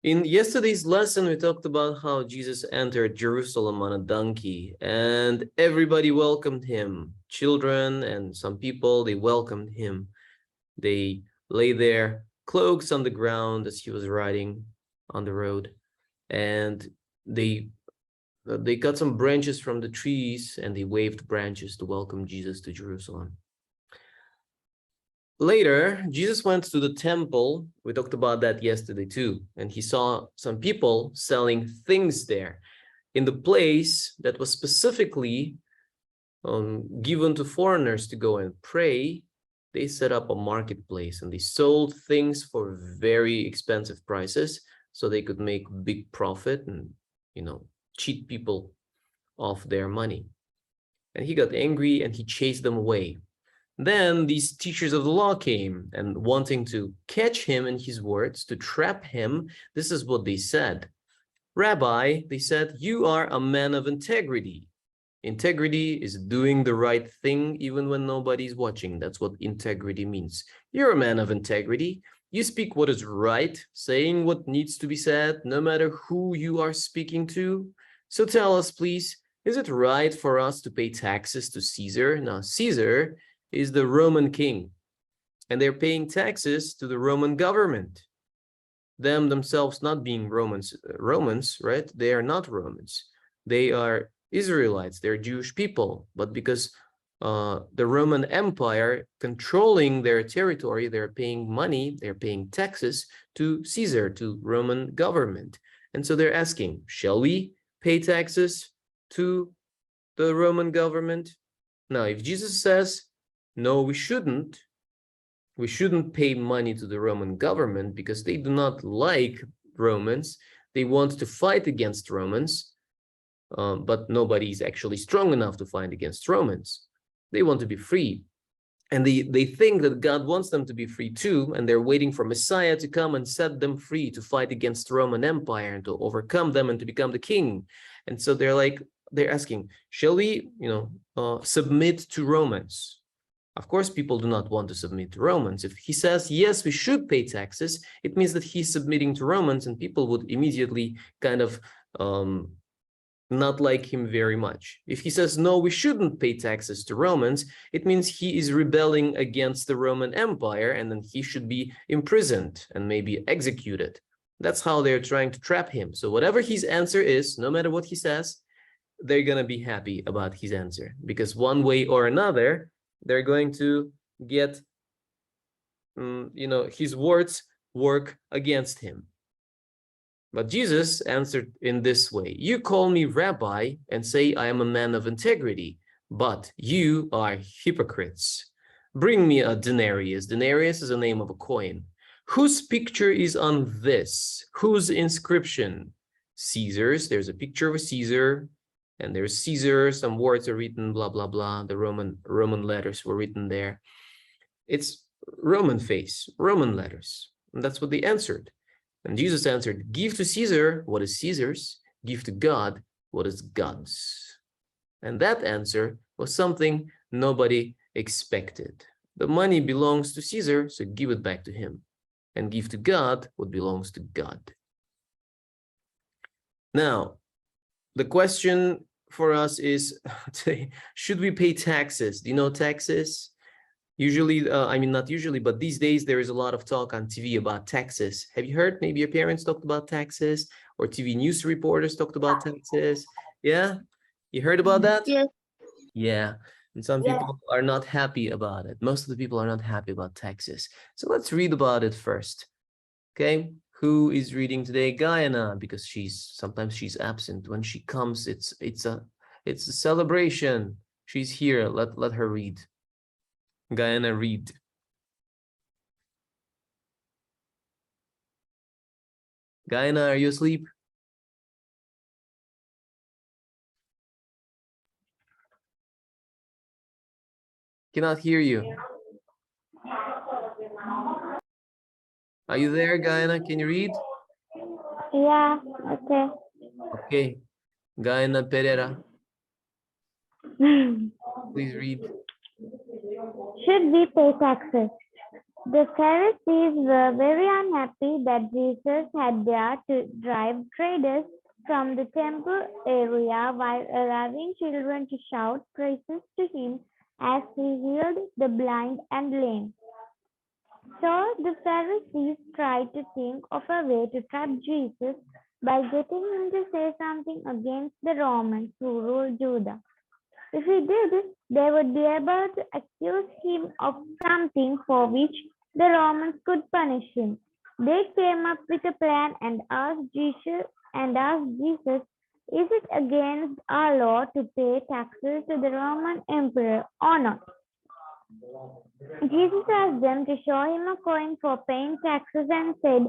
In yesterday's lesson, we talked about how Jesus entered Jerusalem on a donkey and everybody welcomed him. Children and some people, they welcomed him. They lay their cloaks on the ground as he was riding on the road, and they cut some branches from the trees and they waved branches to welcome Jesus to Jerusalem. Later, Jesus went to the temple. We talked about that yesterday too. And he saw some people selling things there in the place that was specifically given to foreigners to go and pray. They set up a marketplace and they sold things for very expensive prices so they could make big profit and, cheat people of their money. And he got angry and he chased them away. Then these teachers of the law came and wanting to catch him in his words, to trap him, this is what they said. Rabbi, they said, you are a man of integrity. Integrity is doing the right thing even when nobody's watching. That's what integrity means. You're a man of integrity. You speak what is right, saying what needs to be said, no matter who you are speaking to. So tell us, please, is it right for us to pay taxes to Caesar? Now, Caesar is the Roman king, and they're paying taxes to the Roman government. Themselves not being Romans, right? They are not Romans. They are Israelites. They're Jewish people. But because the Roman Empire controlling their territory, they're paying money, they're paying taxes to Caesar, to Roman government. And so they're asking, shall we pay taxes to the Roman government? Now, if Jesus says, no, we shouldn't pay money to the Roman government because they do not like Romans. They want to fight against Romans, but nobody is actually strong enough to fight against Romans. They want to be free. And they think that God wants them to be free too, and they're waiting for Messiah to come and set them free to fight against the Roman Empire and to overcome them and to become the king. And so they're asking, shall we, submit to Romans? Of course, people do not want to submit to Romans. If he says, yes, we should pay taxes, it means that he's submitting to Romans, and people would immediately kind of not like him very much. If he says, no, we shouldn't pay taxes to Romans, it means he is rebelling against the Roman Empire, and then he should be imprisoned and maybe executed. That's how they're trying to trap him. So whatever his answer is, no matter what he says, they're going to be happy about his answer, because one way or another, they're going to get, his words work against him. But Jesus answered in this way, you call me rabbi and say I am a man of integrity, but you are hypocrites. Bring me a denarius. Denarius is the name of a coin. Whose picture is on this? Whose inscription? Caesar's. There's a picture of a Caesar. And there's Caesar, some words are written, blah, blah, blah. The Roman letters were written there. It's Roman face, Roman letters. And that's what they answered. And Jesus answered, give to Caesar what is Caesar's, give to God what is God's. And that answer was something nobody expected. The money belongs to Caesar, so give it back to him. And give to God what belongs to God. Now, the question for us is, should we pay taxes? Do you know taxes? Usually, not usually, but these days there is a lot of talk on TV about taxes. Have you heard? Maybe your parents talked about taxes, or TV news reporters talked about taxes. Yeah? You heard about that? Yes. Yeah. And some people are not happy about it. Most of the people are not happy about taxes. So let's read about it first. Okay? Who is reading today? Gayana, because sometimes she's absent. When she comes, it's a celebration. She's here. Let her read. Gayana, read. Gayana, are you asleep? Cannot hear you. Are you there, Gayana? Can you read? Yeah, okay. Okay. Gayana Pereira, please read. Should we pay taxes? The Pharisees were very unhappy that Jesus had dared to drive traders from the temple area while allowing children to shout praises to him as he healed the blind and lame. So the Pharisees tried to think of a way to trap Jesus by getting him to say something against the Romans who ruled Judah. If he did, they would be able to accuse him of something for which the Romans could punish him. They came up with a plan and asked Jesus, "Is it against our law to pay taxes to the Roman emperor or not?" Jesus asked them to show him a coin for paying taxes and said,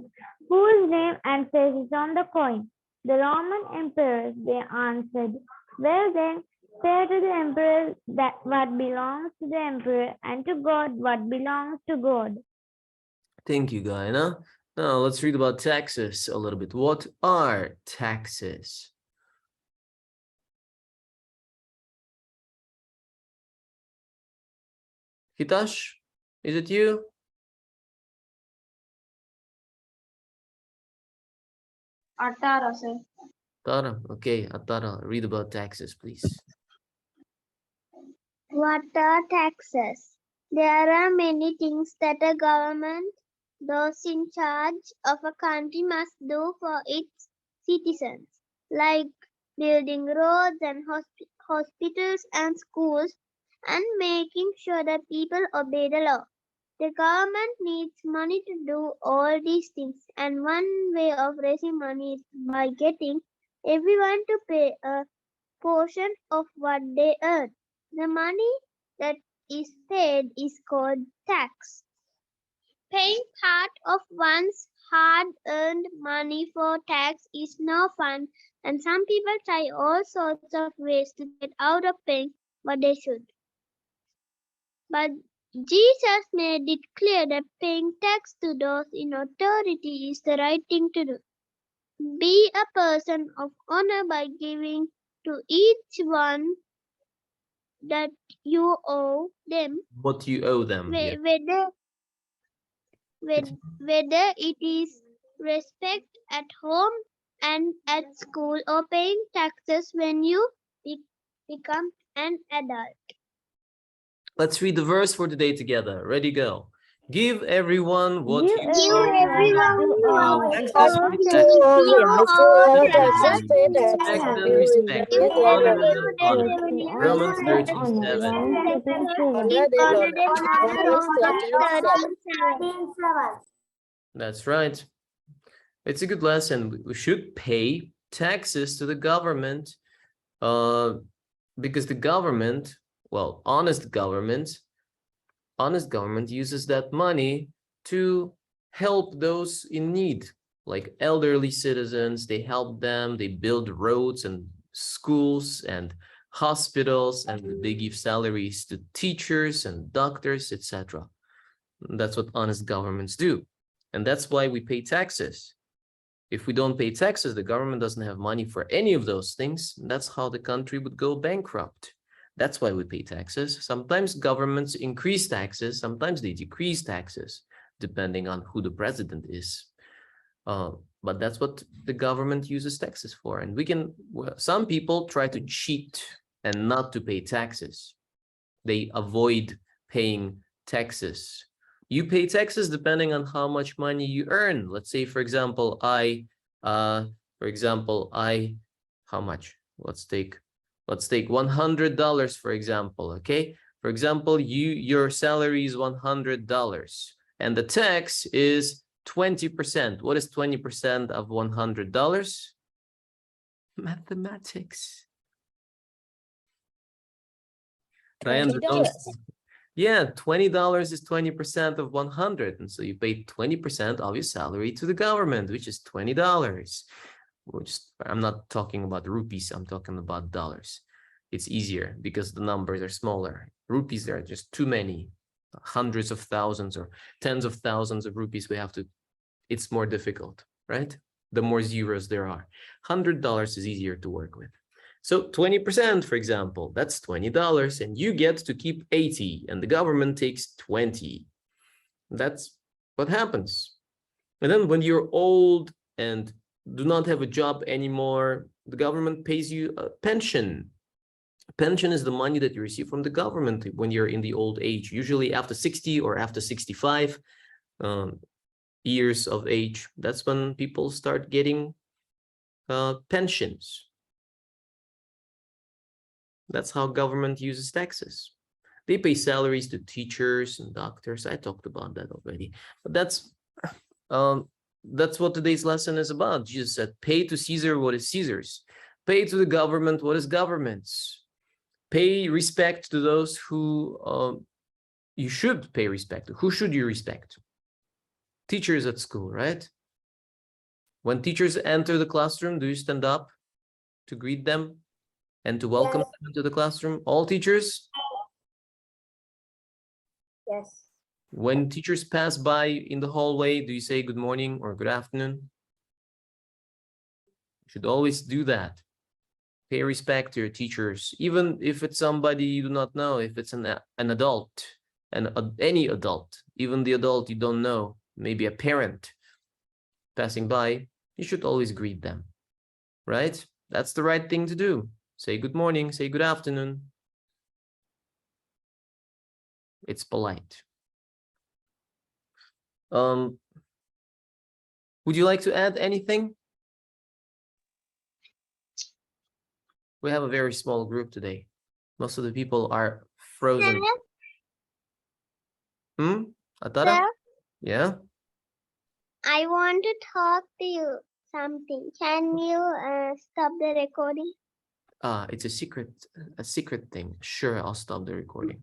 "Whose name and face is on the coin?" "The Roman emperor's," they answered. "Well then, pay to the emperor that what belongs to the emperor, and to God what belongs to God." Thank you, Gaina. Now let's read about taxes a little bit. What are taxes? Hitash, is it you? Atara, sir. Tara, okay, Atara, read about taxes, please. What are taxes? There are many things that a government, those in charge of a country, must do for its citizens, like building roads and hospitals and schools, and making sure that people obey the law. The government needs money to do all these things, and one way of raising money is by getting everyone to pay a portion of what they earn. The money that is paid is called tax. Paying part of one's hard-earned money for tax is no fun, and some people try all sorts of ways to get out of paying what they should. But Jesus made it clear that paying tax to those in authority is the right thing to do. Be a person of honor by giving to each one that you owe them, What you owe them. Yeah. whether it is respect at home and at school, or paying taxes when you become an adult. Let's read the verse for today together. Ready, go. Give everyone what Give you everyone owe. what you Taxes, owe. respect and respect. Honor and honor. Romans 13:7. That's right. It's a good lesson. We should pay taxes to the government because the government, well, honest government uses that money to help those in need, like elderly citizens. They help them, they build roads and schools and hospitals, and they give salaries to teachers and doctors, etc. That's what honest governments do. And that's why we pay taxes. If we don't pay taxes, the government doesn't have money for any of those things. That's how the country would go bankrupt. That's why we pay taxes. Sometimes governments increase taxes, sometimes they decrease taxes, depending on who the president is. But that's what the government uses taxes for. And some people try to cheat and not to pay taxes. They avoid paying taxes. You pay taxes depending on how much money you earn. Let's say, for example, how much? Let's take $100, for example, okay? For example, your salary is $100 and the tax is 20%. What is 20% of $100? Mathematics. Yeah, $20 is 20% of 100. And so you pay 20% of your salary to the government, which is $20. I'm not talking about rupees, I'm talking about dollars. It's easier because the numbers are smaller. Rupees, there are just too many, hundreds of thousands or tens of thousands of rupees. It's more difficult, right? The more zeros there are. $100 is easier to work with. So 20%, for example, that's $20, and you get to keep 80, and the government takes 20. That's what happens. And then when you're old and do not have a job anymore, the government pays you a pension. Pension is the money that you receive from the government when you're in the old age, usually after 60 or after 65 years of age. That's when people start getting pensions. That's how government uses taxes. They pay salaries to teachers and doctors. I talked about that already. But that's what today's lesson is about. Jesus said, pay to Caesar what is Caesar's. Pay to the government what is government's. Pay respect to those who you should pay respect to. Who should you respect? Teachers at school, right? When teachers enter the classroom, do you stand up to greet them and to welcome Yes. them into the classroom? All teachers? Yes. When teachers pass by in the hallway, do you say good morning or good afternoon? You should always do that. Pay respect to your teachers, even if it's somebody you do not know, if it's an adult, any adult, even the adult you don't know, maybe a parent passing by, you should always greet them, right? That's the right thing to do. Say good morning, say good afternoon. It's polite. Would you like to add anything? We have a very small group today. Most of the people are frozen. Atara? Sir, Yeah? I want to talk to you something. Can you stop the recording? It's a secret thing. Sure, I'll stop the recording.